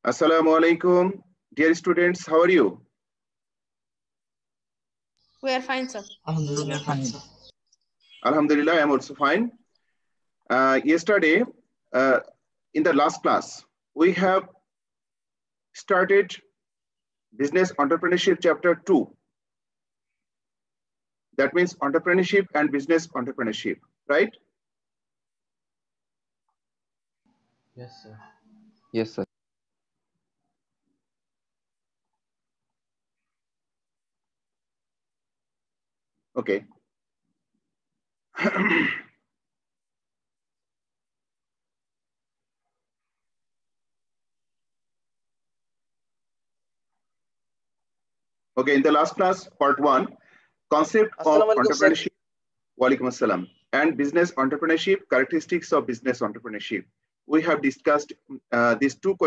Assalamu alaikum. Dear students, how are you? We are fine, sir. Alhamdulillah, fine, sir. Alhamdulillah, I am also fine. Yesterday, in the last class, we have started Business Entrepreneurship Chapter 2. That means entrepreneurship and business entrepreneurship, right? Yes, sir. Yes, sir. Okay. Okay, in the last class, part 1, concept of entrepreneurship, walaikum assalam, and business entrepreneurship, characteristics of business entrepreneurship. We have discussed these two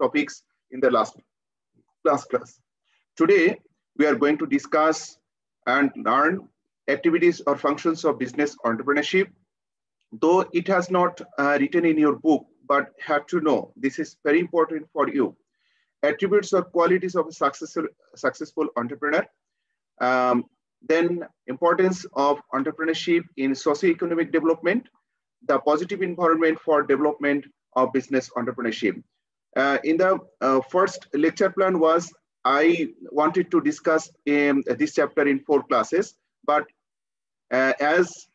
topics in the last class. Today, we are going to discuss and learn activities or functions of business entrepreneurship. Though it has not written in your book, but have to know, this is very important for you. Attributes or qualities of a successful entrepreneur. Then importance of entrepreneurship in socioeconomic development, the positive environment for development of business entrepreneurship. In the first lecture plan was, I wanted to discuss this chapter in 4 classes, but as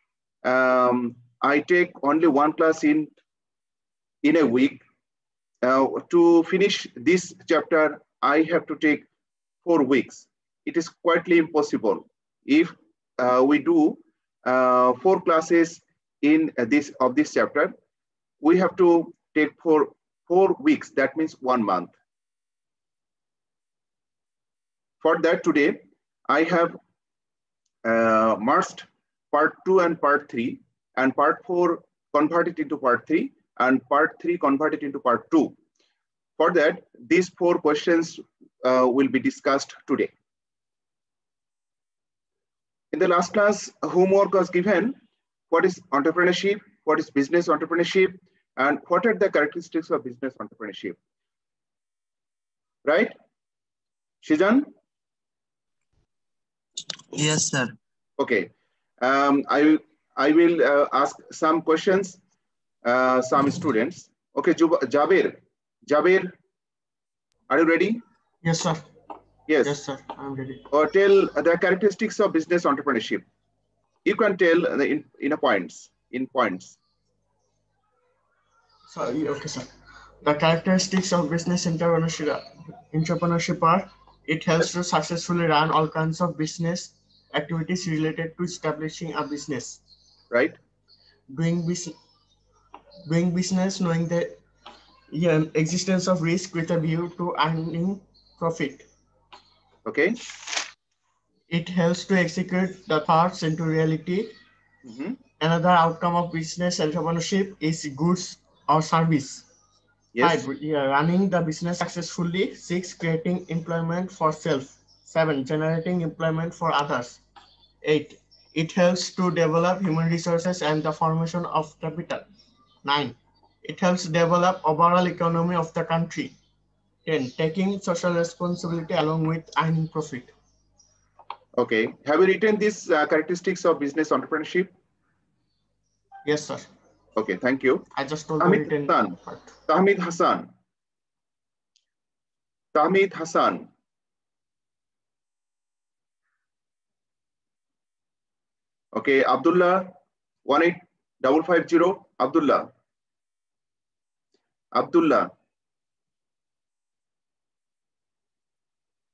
I take only 1 class in a week, to finish this chapter, I have to take 4 weeks. It is quietly impossible. If we do 4 classes in this chapter, we have to take 4 weeks. That means 1 month. For that, today I have merged part 2 and part 3, and part 4 converted into part 3, and part 3 converted into part 2. For that, these 4 questions will be discussed today. In the last class, homework was given. What is entrepreneurship? What is business entrepreneurship? And what are the characteristics of business entrepreneurship? Right? Shijan? Yes, sir. Okay. I will ask some questions, some students. Okay, Jabir, are you ready? Yes, sir. Yes. Yes, sir. I'm ready. Or tell the characteristics of business entrepreneurship. You can tell in points. Sorry, okay, sir. The characteristics of business entrepreneurship are: it helps to successfully run all kinds of business activities related to establishing a business. Right. Doing business, knowing the existence of risk with a view to earning profit. Okay. It helps to execute the thoughts into reality. Another outcome of business entrepreneurship is goods or service. Yes. 5. Running the business successfully. 6. Creating employment for self. 7. Generating employment for others. 8. It helps to develop human resources and the formation of capital. 9. It helps develop overall economy of the country. 10. Taking social responsibility along with earning profit. Okay. Have you written these characteristics of business entrepreneurship? Yes, sir. Okay, thank you. I just told you written part. Tahmid Hassan. Okay, Abdullah 18550. Abdullah.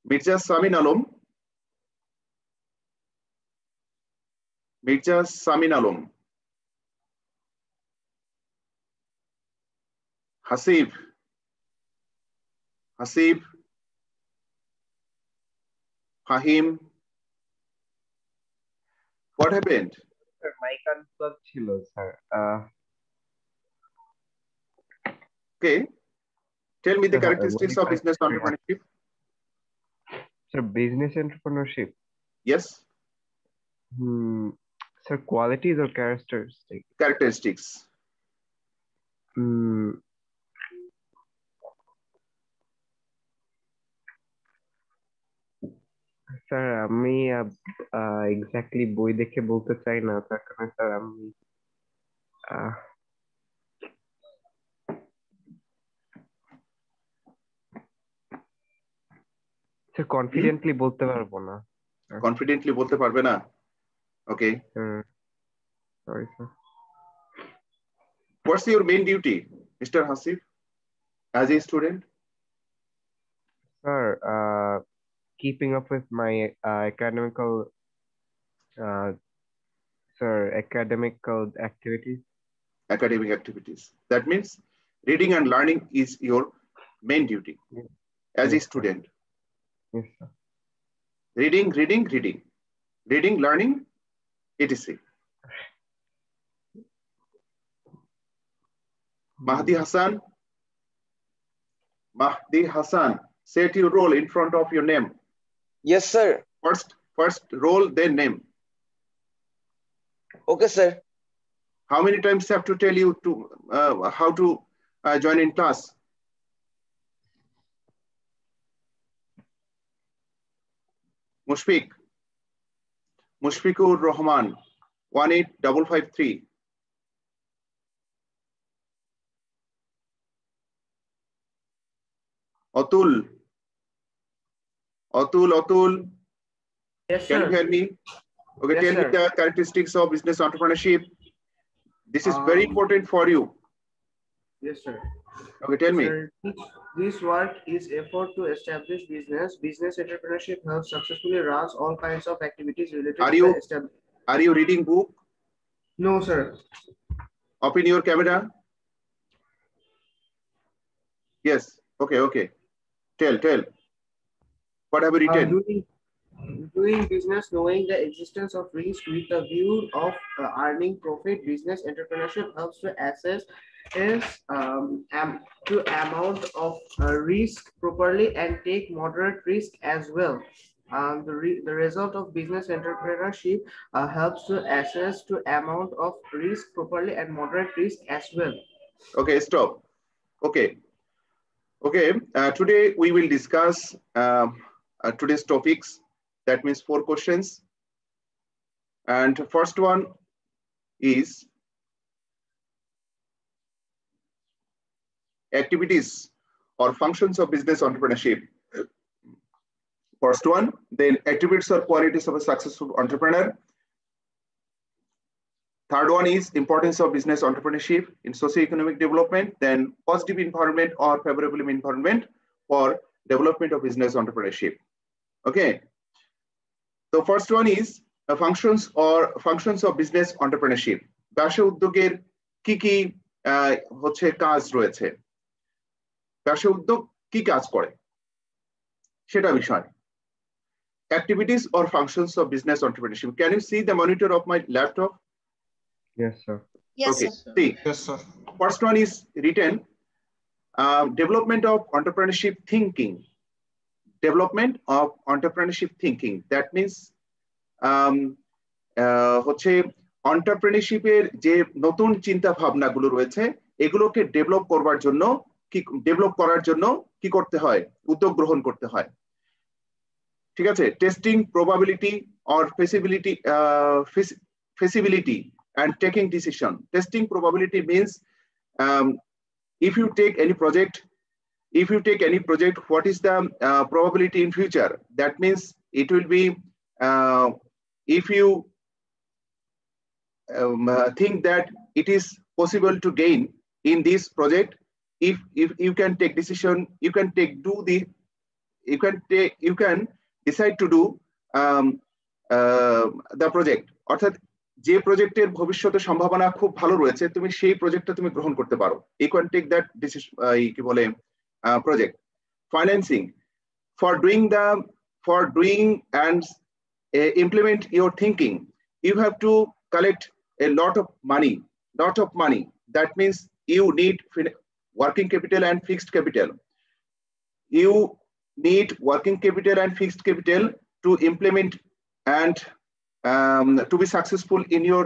Mirza Samin Alom. Hasib. Fahim. What happened? Sir, mic unplugged chilo, sir. Okay. Tell me the characteristics of business entrepreneurship. Sir, business entrepreneurship. Yes. Sir, qualities or characteristics? Characteristics. Sir আমি exactly বই দেখে বলতে চাই না, তার কারণে sir আমি sir confidently বলতে পারবো না। কনফিডেন্টলি বলতে পারবে না? Okay, sorry sir. What's your main duty, Mr. Hasif, as a student? Sir, keeping up with my academical activities. Academic activities. That means reading and learning is your main duty as a student. Yes, sir. Reading, learning, etc. Mahdi Hassan, set your role in front of your name. Yes, sir. First role, then name. Okay, sir. How many times have to tell you to how to join in class? Mushfiqur Rahman, 18553. Atul. Yes, Can sir. you hear me? Okay, Yes, tell me sir. the characteristics of business entrepreneurship. This is very important for you. Yes, sir. Okay, tell me. Sir, this work is effort to establish business. Business entrepreneurship helps successfully runs all kinds of activities related to the establishment. Are you reading book? No, sir. Open your camera. Yes. Okay. Tell. What have you written? Doing business, knowing the existence of risk with the view of earning profit. Business entrepreneurship helps to assess to amount of risk properly and take moderate risk as well. The result of business entrepreneurship helps to assess to amount of risk properly and moderate risk as well. Okay, stop. Okay. Today we will discuss today's topics. That means 4 questions. And first one is activities or functions of business entrepreneurship. First one, then attributes or qualities of a successful entrepreneur. Third one is importance of business entrepreneurship in socioeconomic development, then positive environment or favorable environment for development of business entrepreneurship. Okay. The first one is functions of business entrepreneurship. ব্যবসা উদ্যোগের কি হচ্ছে কাজ রয়েছে, ব্যবসা উদ্যোগ কি কাজ করে সেটা বিষয়। Activities or functions of business entrepreneurship. Can you see the monitor of my laptop? Yes, sir. Yes, Okay. sir. See. Yes, sir. First one is written development of entrepreneurship thinking. Development of entrepreneurship thinking. That means হচ্ছে entrepreneurship-এর যে নতুন চিন্তা ভাবনাগুলো রয়েছে এগুলোকে develop করার জন্য কি করতে হয়, উদ্যোগ গ্রহণ করতে হয়। ঠিক আছে, testing probability or feasibility and taking decision. Testing probability means if you take any project, what is the probability in future? That means it will be if you think that it is possible to gain in this project, if you can take decision, you can decide to do the project. অর্থাৎ যে প্রজেক্টের ভবিষ্যতে সম্ভাবনা খুব ভালো রয়েছে তুমি সেই প্রজেক্টটা তুমি গ্রহণ করতে পারো। You can take that decision, কি বলে project. Financing for doing and implement your thinking, you have to collect a lot of money. That means you need working capital and fixed capital. You need working capital and fixed capital to implement and to be successful in your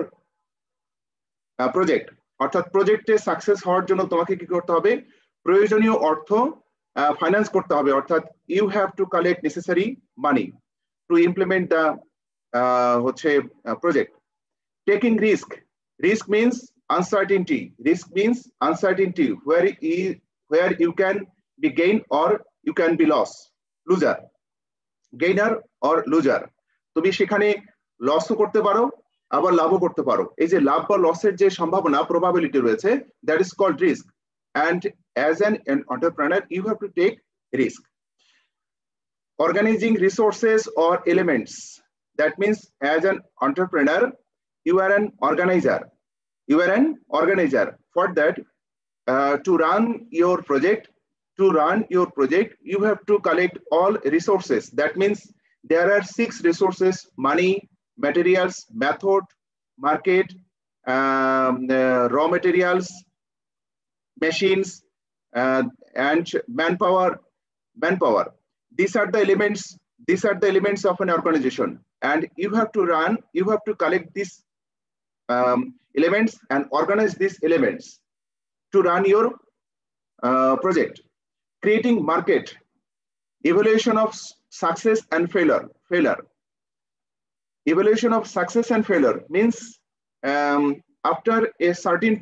project. অর্থাৎ প্রজেক্টে success হওয়ার জন্য তোমাকে কি করতে হবে, প্রয়োজনীয় অর্থ ফাইন্যান্স করতে হবে। অর্থাৎ you have to collect necessary money. to implement the project. Taking risk. Risk means uncertainty. Risk means uncertainty where you can be gain or you can be loser. Gainer or loser. তুমি সেখানে লসও করতে পারো আবার লাভও করতে পারো। এই যে লাভ বা লসের যে সম্ভাবনা প্রবাবিলিটি রয়েছে, that is called risk. And as an entrepreneur you have to take risk. Organizing resources or elements. That means as an entrepreneur you are an organizer. You are an organizer. For that, to run your project, you have to collect all resources. That means there are 6 resources: money, materials, method, market, raw materials, machines, and manpower. These are the elements of an organization, and you have to collect these elements and organize these elements to run your project. Creating market. Evaluation of success and failure. Evaluation of success and failure means after a certain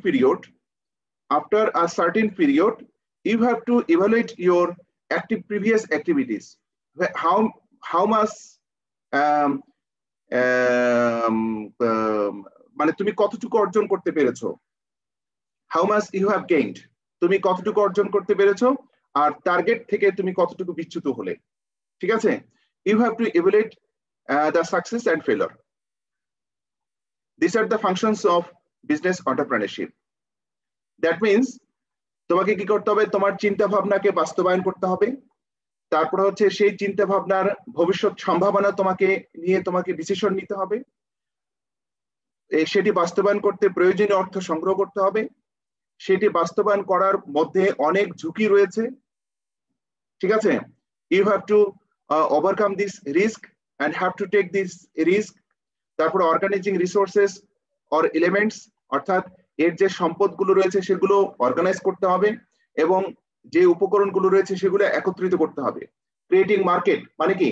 period you have to evaluate your previous activities. How much মানে তুমি কতটুকু অর্জন করতে পেরেছো, how much you have gained, তুমি কতটুকু অর্জন করতে পেরেছো আর টার্গেট থেকে তুমি কতটুকু বিচ্যুত হলে। ঠিক আছে, you have to evaluate the success and failure. These are the functions of business entrepreneurship. That means তোমাকে কি করতে হবে, তোমার চিন্তা ভাবনাকে বাস্তবায়ন করতে হবে। তারপর হচ্ছে সেই চিন্তা ভাবনার ভবিষ্যৎ সম্ভাবনা তোমাকে ডিসিশন নিতে হবে। সেটি বাস্তবায়ন করতে প্রয়োজনীয় অর্থ সংগ্রহ করতে হবে। সেটি বাস্তবায়ন করার মধ্যে অনেক ঝুঁকি রয়েছে। ঠিক আছে, you have to overcome this risk and have to take this risk. তারপর organizing resources or elements, অর্থাৎ এর যে সম্পদগুলো রয়েছে সেগুলো অর্গানাইজ করতে হবে এবং যে উপকরণগুলো রয়েছে সেগুলো একত্রিত করতে হবে। ক্রিয়েটিং মার্কেট মানে কি,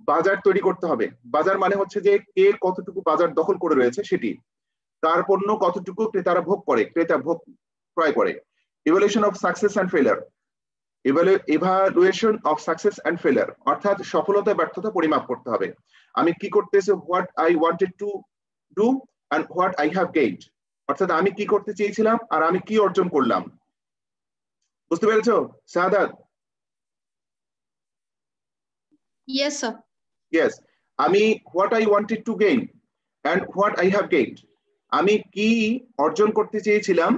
বাজার তৈরি করতে হবে। বাজার মানে হচ্ছে যে কে কতটুকু বাজার দখল করে রয়েছে সেটি, তার পণ্য কতটুকু ক্রেতারা ভোগ করে, ক্রয় করে। Evaluation of success and failure. Evaluation of success and failure অর্থাৎ সফলতা ব্যর্থতা পরিমাপ করতে হবে। আমি কি করতেছি, what I wanted to do and what I have gained, অর্থাৎ আমি কি করতে চেয়েছিলাম আর আমি কি অর্জন করলাম। বুঝতে পেরেছো শাহাদাত? Yes sir. Yes, আমি what I wanted to gain and what I have gained, আমি কি অর্জন করতে চেয়েছিলাম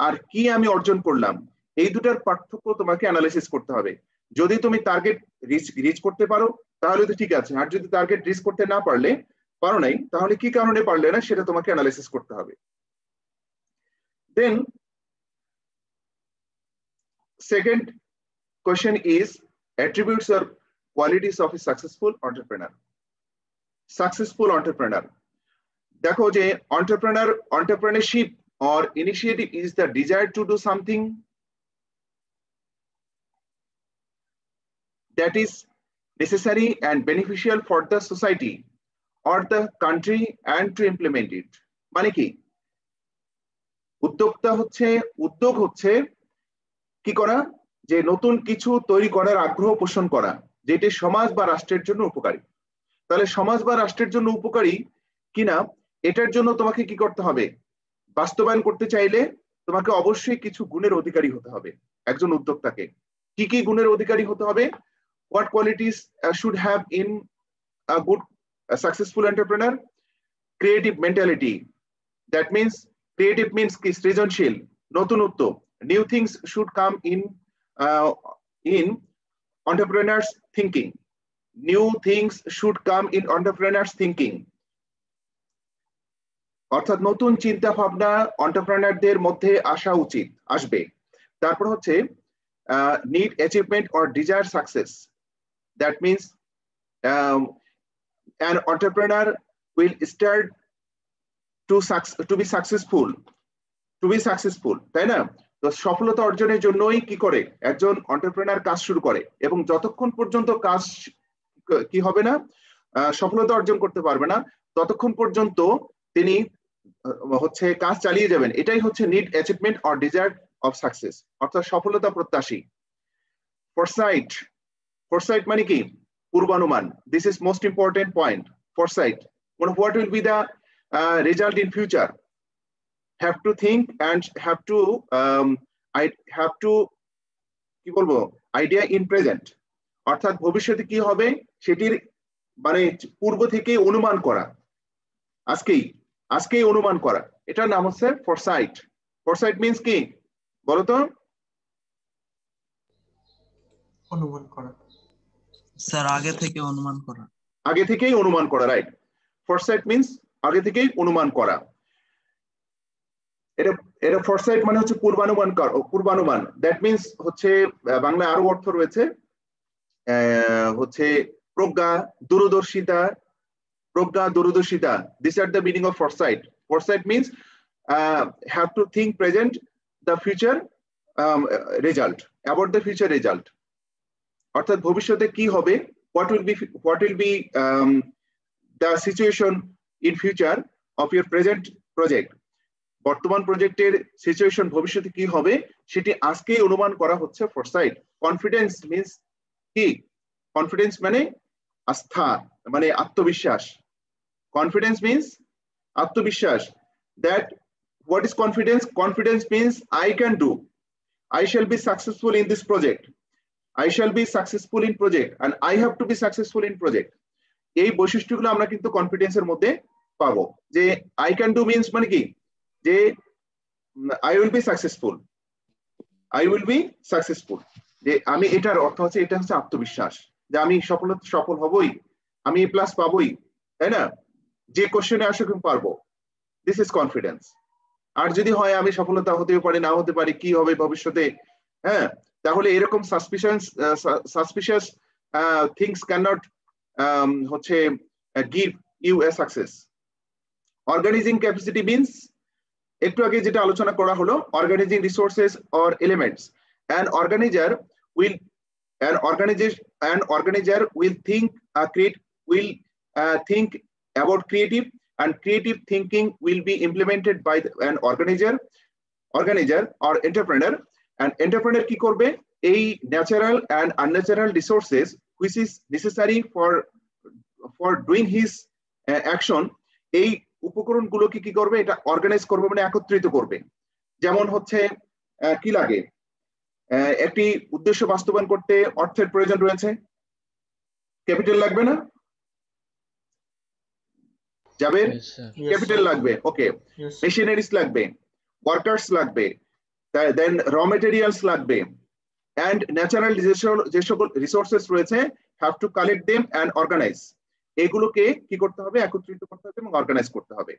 আর কি আমি অর্জন করলাম, এই দুটার পার্থক্য তোমাকে অ্যানালাইসিস করতে হবে। যদি তুমি টার্গেট রিচ করতে পারো তাহলে তো ঠিক আছে, আর যদি টার্গেট রিচ করতে না পারো নাই তাহলে কি কারণে পারলে না সেটা তোমাকে অ্যানালাইসিস করতে হবে। Then second question is attributes or qualities of a successful entrepreneur. Successful entrepreneur, দেখো যে entrepreneurship or initiative is the desire to do something that is necessary and beneficial for the society or the country and to implement it. মানে কি, উদ্যোগ হচ্ছে কি করা, যে নতুন কিছু তৈরি করার আগ্রহ পোষণ করা যেটি সমাজ বা রাষ্ট্রের জন্য উপকারী। তাহলে সমাজ বা রাষ্ট্রের জন্য উপকারী কিনা এটার জন্য তোমাকে কি করতে হবে, বাস্তবায়ন করতে চাইলে তোমাকে অবশ্যই কিছু গুণের অধিকারী হতে হবে। একজন উদ্যোক্তাকে কি কি গুণের অধিকারী হতে হবে? What qualities should have in a good successful entrepreneur? Creative mentality. That means creative means কি, সৃজনশীল, নতুনত্ব। New things should come in entrepreneurs thinking. New things should come in entrepreneurs thinking. অর্থাৎ নতুন চিন্তা ভাবনা এন্টারপ্রেনারদের মধ্যে আসবে। তারপর হচ্ছে need achievement or desire success. That means an entrepreneur will start to be successful, তাই না? তো সফলতা অর্জনের জন্যই কি করে একজন এন্টারপ্রেনার কাজ শুরু করে, এবং যতক্ষণ পর্যন্ত কাজ কি হবে না, সফলতা অর্জন করতে পারবে না ততক্ষণ পর্যন্ত তিনি হচ্ছে কাজ চালিয়ে যাবেন। এটাই হচ্ছে need achievement or desire of success, অর্থাৎ সফলতা প্রত্যাশী। ফরসাইট, ফরসাইট মানে কি? পূর্বানুমান। This is most important point. Foresight, what will be the result in future? Have to think and have to কি বলবো, আইডিয়া ইন প্রেজেন্ট, অর্থাৎ ভবিষ্যতে কি হবে সেটির মানে পূর্ব থেকে অনুমান করা, আজকেই অনুমান করা, এটার নাম হচ্ছে ফরসাইট। ফরসাইট মিন্স কি বলো তো? অনুমান করা স্যার, আগে থেকে অনুমান করা। আগে থেকেই অনুমান করা, রাইট। ফরসাইট মিন্স আগে থেকেই অনুমান করা। এটা ফরসাইট মানে হচ্ছে পূর্বানুমান। দ্যাট মিন্স হচ্ছে বাংলায় আরো অর্থ রয়েছে, হচ্ছে প্রজ্ঞা, দূরদর্শিতা। These are the meaning of foresight. Foresight means have to think present the future result, about the future result. অর্থাৎ ভবিষ্যতে কি হবে, what will be the situation in future of your present project. বর্তমান প্রজেক্টের সিচুয়েশন ভবিষ্যতে কি হবে সেটি আজকেই অনুমান করা হচ্ছে ফরসাইট। কনফিডেন্স মিন্স কি? কনফিডেন্স মানে আস্থা, মানে আত্মবিশ্বাস। কনফিডেন্স মিন্স আত্মবিশ্বাস। That what is confidence? Confidence means I can do, I shall be successful in this project, I shall be successful in project and I have to be successful in project. এই বৈশিষ্ট্যগুলো আমরা কিন্তু কনফিডেন্সের মধ্যে পাবো। যে I can do means মানে কি? যে I will be successful, I will be successful, যে আমি, এটার অর্থ হচ্ছে, এটা হচ্ছে আত্মবিশ্বাস যে আমি সফল হবই, আমি প্লাস পাবই, তাই না? যে কোশ্চেনে আসে কিন্তু পারবো। This is confidence. আর যদি হয় আমি সফলতা হতেও পারি, না হতে পারি, কি হবে ভবিষ্যতে, হ্যাঁ, তাহলে এরকম সাসপিশিয়াস থিংস ক্যানট হচ্ছে give you a success. Organizing capacity means, একটু আগে যেটা আলোচনা করা হলো, organizing resources or elements. An organizer will think about creative, and creative thinking will be implemented by an organizer or entrepreneur. And entrepreneur কি করবে? এই natural and unnatural resources which is necessary for doing his action, এই উপকরণগুলোকে কি করবে? এটা organise করবে, মানে একত্রিত করবে। যেমন হচ্ছে কি লাগে, একটি উদ্দেশ্য বাস্তবায়ন করতে অর্থের প্রয়োজন রয়েছে, ক্যাপিটাল লাগবে না? যাবে, ক্যাপিটাল লাগবে, ওকে। মেশিনারিজ লাগবে, ওয়ার্কার্স লাগবে, দেন র মেটেরিয়ালস লাগবে, এন্ড ন্যাচারাল যে সকল রিসোর্সেস রয়েছে, have to collect them and organize. এগুলোকে কি করতে হবে? একত্রিত করতে হবে এবং অর্গানাইজ করতে হবে।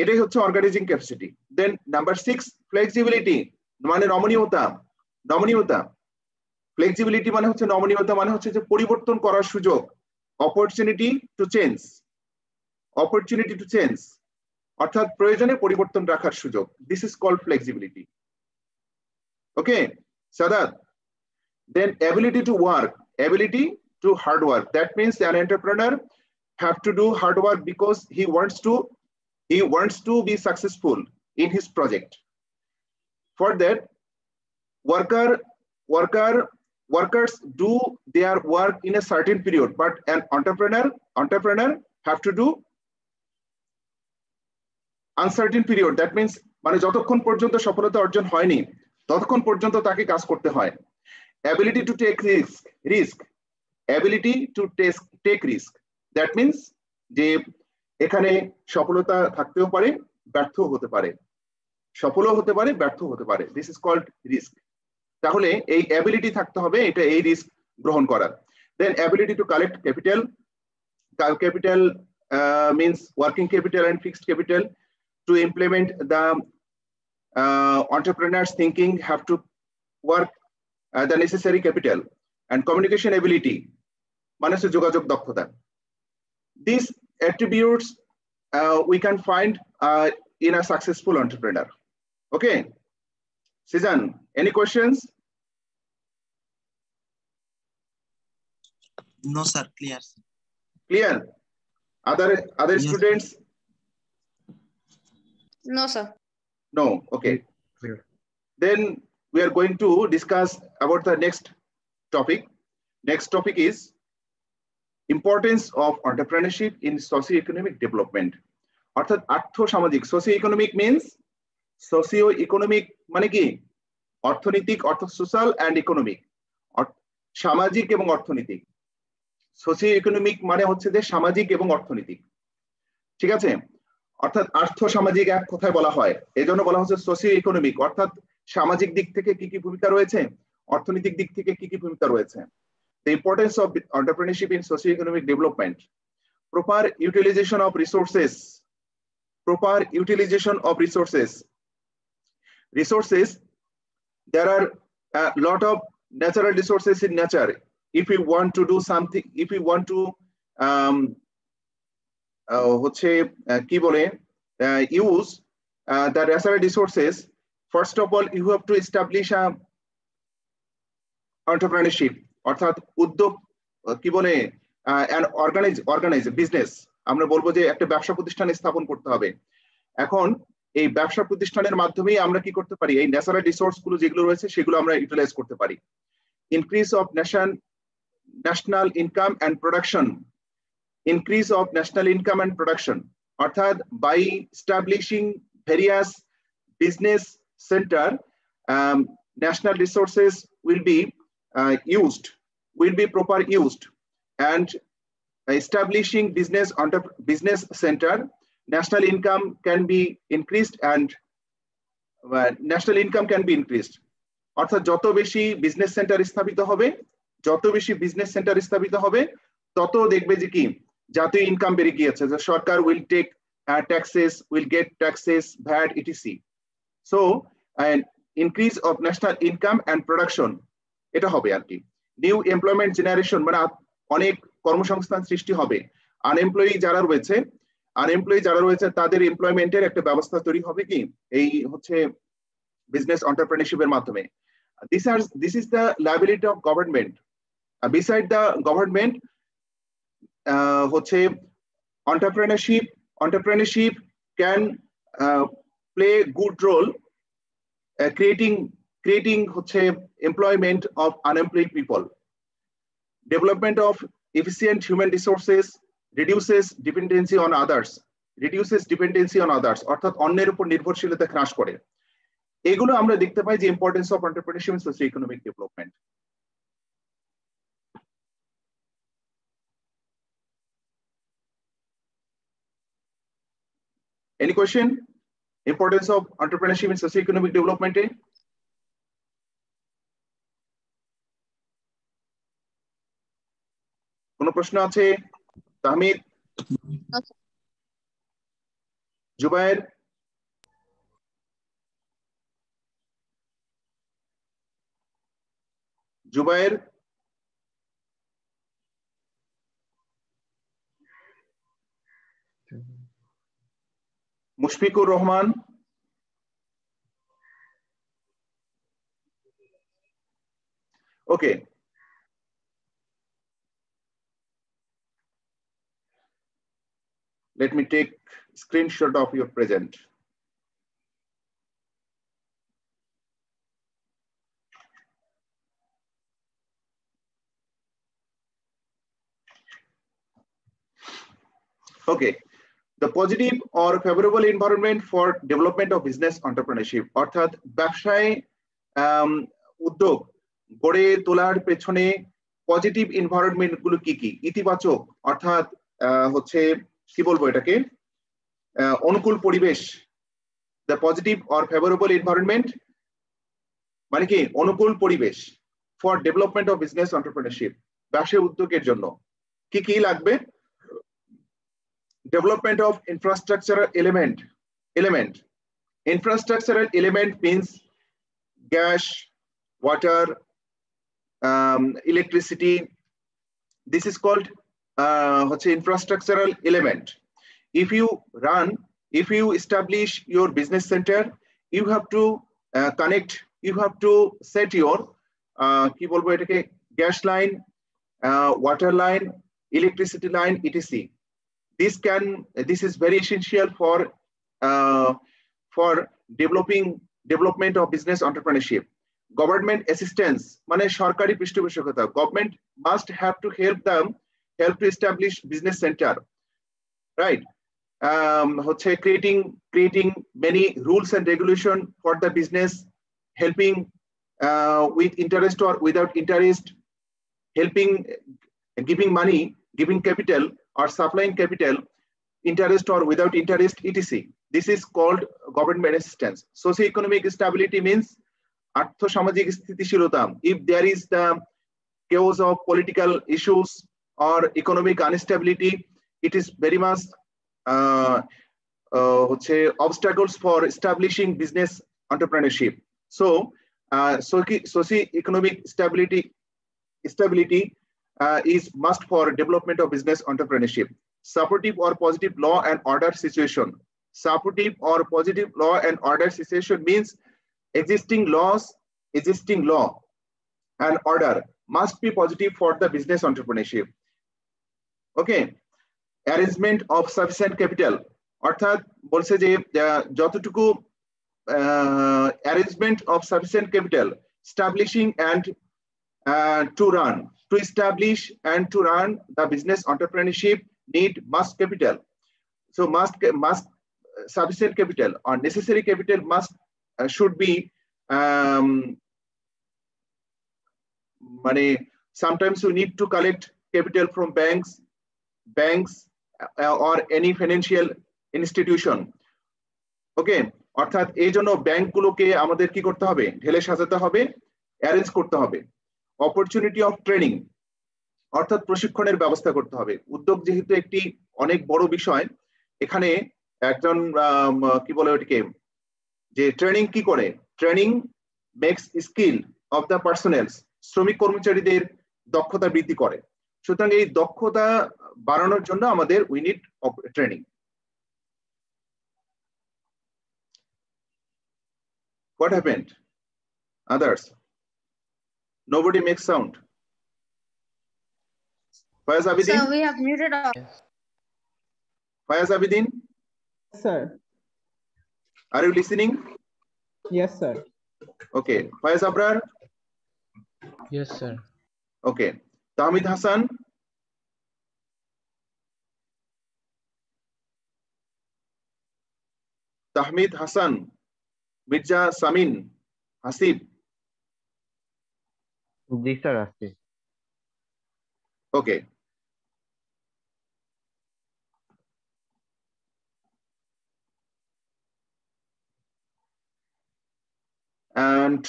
এটাই হচ্ছে অর্গানাইজিং ক্যাপাসিটি। দেন নাম্বার 6, ফ্লেক্সিবিলিটি মানে নমনীয়তা। ফ্লেক্সিবিলিটি মানে হচ্ছে নমনীয়তা, মানে হচ্ছে যে পরিবর্তন করার সুযোগ। অপরচুনিটি টু চেঞ্জ, অর্থাৎ প্রয়োজনে পরিবর্তন রাখার সুযোগ। This is called flexibility. Okay Sadat. Then ability to work, ability to hard work. That means an entrepreneur have to do hard work because he wants to be successful in his project. For that, workers do their work in a certain period, but an entrepreneur have to do uncertain period. That means মানে যতক্ষণ পর্যন্ত সফলতা অর্জন হয়নি ততক্ষণ পর্যন্ত তাকে কাজ করতে হয়। Ability to take risk. Ability to take risk. That means যে এখানে সফলতা থাকতেও পারে, ব্যর্থও হতে পারে, সফলও হতে পারে, ব্যর্থ হতে পারে। This is called risk. তাহলে এই অ্যাবিলিটি থাকতে হবে, এটা এই রিস্ক গ্রহণ করার। Then ability to collect capital. Capital means working capital and fixed capital. To implement the entrepreneur's thinking, have to work the necessary capital. And communication ability মানে হচ্ছে যোগাযোগ দক্ষতা। These attributes we can find in a successful entrepreneur. Okay, Sizan, any questions? No sir, clear. Clear? Other Yes. students? No, sir. No. Okay. Clear. Then we are going to discuss about the next topic. Next topic is importance of entrepreneurship in socio-economic development. অর্থাৎ আর্থ-সামাজিক, socio-economic means socio-economic মানে কি? অর্থনৈতিক, social and economic, সামাজিক এবং অর্থনৈতিক। Socioeconomic মানে হচ্ছে যে সামাজিক এবং অর্থনৈতিক, ঠিক আছে? অর্থাৎ আর্থ-সামাজিক এক কথায় বলা হয়, এজন্য বলা হচ্ছে সোশিও-ইকোনমিক, অর্থাৎ সামাজিক দিক থেকে কি কি ভূমিকা রয়েছে, অর্থনৈতিক দিক থেকে কি কি ভূমিকা রয়েছে। The importance of entrepreneurship in socio-economic development. Proper utilization of resources. Proper utilization of resources. Resources, there are a lot of natural resources in nature. If we want to do something, if we want to use the natural resources, first of all you have to establish a entrepreneurship, অর্থাৎ উদ্যোগ কি বলে and organize business, আমরা বলবো যে একটা ব্যবসা প্রতিষ্ঠান স্থাপন করতে হবে। এখন এই ব্যবসা প্রতিষ্ঠানের মাধ্যমেই আমরা কি করতে পারি, এই ন্যাচারাল রিসোর্স গুলো যেগুলো রয়েছে সেগুলো আমরা ইউটিলাইজ করতে পারি। Increase of national income and production, increase of national income and production, অর্থাৎ by establishing various business center, national resources will be proper used, and establishing business center, national income can be increased, and national income can be increased. অর্থাৎ যত বেশি business centre স্থাপিত হবে তত দেখবে যে কি জাতীয় ইনকাম বেড়ে গিয়েছে, যে সরকার will take taxes, will get taxes, VAT, etc. So an increase of national income and production, এটা হবে আর কি। নিউ এমপ্লয়মেন্ট জেনারেশন, মানে অনেক কর্মসংস্থান সৃষ্টি হবে। আনএমপ্লয়ি যারা রয়েছে তাদের এমপ্লয়মেন্টের একটা ব্যবস্থা তৈরি হবে কি এই হচ্ছে বিজনেস এন্টারপ্রেনিউরশিপের মাধ্যমে। This is the liability of government. Beside the government, হচ্ছে entrepreneurship can play good role creating হচ্ছে employment of unemployed people. Development of efficient human resources reduces dependency on others, অর্থাৎ অন্যের উপর নির্ভরশীলতা হ্রাস করে। এগুলো আমরা দেখতে পাই যে importance of entrepreneurship in socioeconomic development. Any question? Importance of entrepreneurship in socio-economic development? কোনো প্রশ্ন আছে? Tahmid, Zubair, Mushfiqur Rahman, okay. Let me take screenshot of your present. Okay, the positive or favorable environment for development of business entrepreneurship, অর্থাৎ ব্যবসায় উদ্যোগ গড়ে তোলার পেছনে positive environment গুলো কি কি, ইতিবাচক অর্থাৎ হচ্ছে কি বলবো এটাকে অনুকূল পরিবেশ। the positive or favorable environment মানে কি অনুকূল পরিবেশ for development of business entrepreneurship, ব্যবসা উদ্যোগের জন্য কি কি লাগবে? Development of infrastructural element. Infrastructural element means gas, water, electricity. This is called infrastructural element. If you establish your business center, you have to connect, you have to set your কি বলবো এটাকে gas line, water line, electricity line, etc. This is very essential for development of business entrepreneurship. Government assistance, মানে সরকারি পৃষ্ঠপোষকতা. Government must have to help to establish business center, right? Creating many rules and regulation for the business, helping with interest or without interest, helping giving money, giving capital or supplying capital, interest or without interest, etc. This is called government assistance. Socioeconomic stability means আর্থসামাজিক স্থিতিশীলতা. If there is the chaos of political issues or economic instability, it is very much obstacles for establishing business entrepreneurship. So socioeconomic stability is must for development of business entrepreneurship. Supportive or positive law and order situation. Supportive or positive law and order situation means existing law and order must be positive for the business entrepreneurship. Okay, arrangement of sufficient capital, অর্থাৎ বলছে যে যতটুকু arrangement of sufficient capital, establishing and to establish and to run the business entrepreneurship need must capital. So must sufficient capital or necessary capital must should be money. Sometimes you need to collect capital from banks or any financial institution. Okay, অর্থাৎ এই জন্য ব্যাংকগুলোকে আমাদের কি করতে হবে, ঢেলে সাজাতে হবে, অ্যারেঞ্জ করতে হবে। অপরচুনিটি অফ ট্রেনিং, অর্থাৎ প্রশিক্ষণের ব্যবস্থা করতে হবে। উদ্যোগ যেহেতু একটি অনেক বড় বিষয়, এখানে একজন কি বলে ওটিকে, যে ট্রেনিং কি করে, training makes skill of the personnels, শ্রমিক কর্মচারীদের দক্ষতা বৃদ্ধি করে। সুতরাং এই দক্ষতা বাড়ানোর জন্য আমাদের we need training. What happened? Others? Nobody makes sound. Fayaz Abidin? Sir, we have muted off. Fayaz Abidin? Sir. Are you listening? Yes, sir. Okay. Fayaz Abrar? Yes, sir. Okay. Tahmid Hassan? Tahmid Hassan? Mirza Samin? Hasib? G sir আছে। Okay. And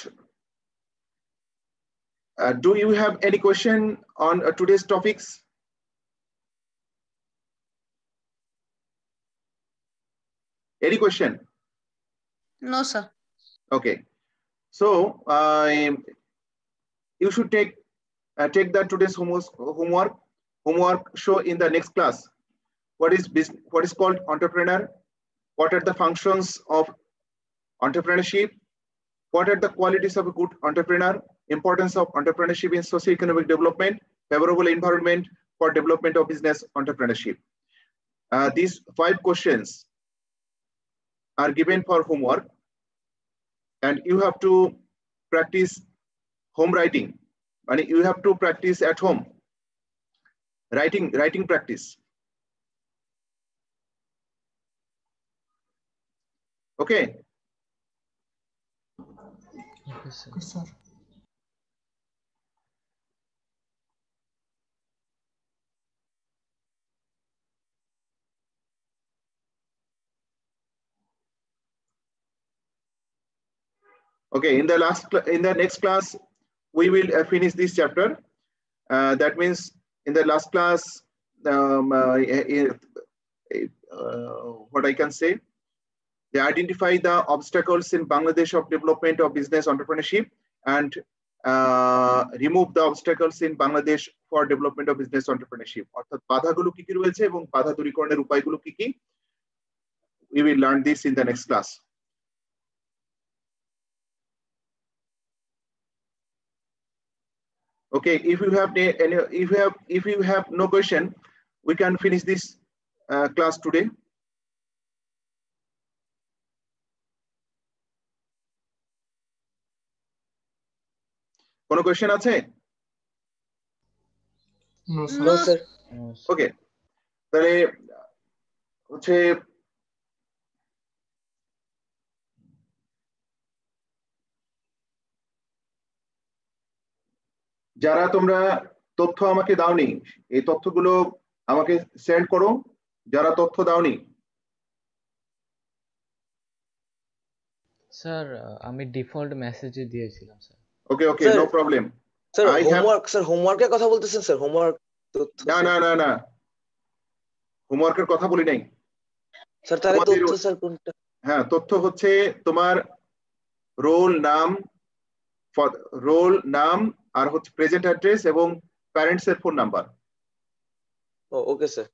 do you have any question on today's topics? Any question? No, sir. Okay. So you should take the today's homework show in the next class. What is called entrepreneur? What are the functions of entrepreneurship? What are the qualities of a good entrepreneur? Importance of entrepreneurship in socio-economic development, favorable environment for development of business entrepreneurship. These 5 questions are given for homework, and you have to practice home writing. And you have to practice at home. Writing practice. Okay. Yes, sir. Yes, sir. Okay, in the next class, we will finish this chapter. That means in the last class, what I can say, they identify the obstacles in Bangladesh of development of business entrepreneurship and remove the obstacles in Bangladesh for development of business entrepreneurship. অর্থাৎ বাধাগুলো কি কি রয়েছে এবং বাধা দূরীকরণের উপায়গুলো কি কি? We will learn this in the next class. Okay, if you have no question, we can finish this class today. কোনো question আছে? No, sir. No, sir. Okay, তাহলে হচ্ছে যারা তোমরা তথ্য আমাকে দাওনি, এই তথ্যগুলো আমাকে সেন্ড করো। যারা তথ্য দাওনি, স্যার আমি ডিফল্ট মেসেজে দিয়েছিলাম sir. Okay okay, Sir, no problem. Sir I have- হোমওয়ার্কের কথা বলতেছেন স্যার, হোমওয়ার্ক। না না না না, হোমওয়ার্কের কথা বলি নাই স্যার তাহলে তোমাদের- তথ্য স্যার কোনটা? হ্যাঁ, তথ্য হচ্ছে তোমার রোল নাম আর হচ্ছে প্রেজেন্ট অ্যাড্রেস এবং প্যারেন্টস এর ফোন নাম্বার। Okay sir.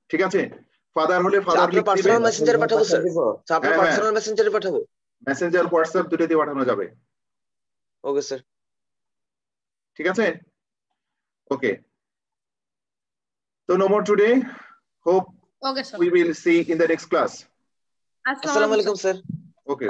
ঠিক আছে, ফাদার হলে ফাদার আপনার লিখতে দিবে, পার্সোনাল মেসেঞ্জারে পাঠাবো স্যার? আপনার হ্যাঁ, পার্সোনাল মেসেঞ্জারে পাঠাবো? মেসেঞ্জার, হোয়াটসঅ্যাপ দুটো দিয়ে পাঠানো যাবে। Okay sir. ঠিক আছে, ওকে। So no more today. Hope Okay, sir. we will see in the next class. আসসালামু আলাইকুম স্যার। Okay.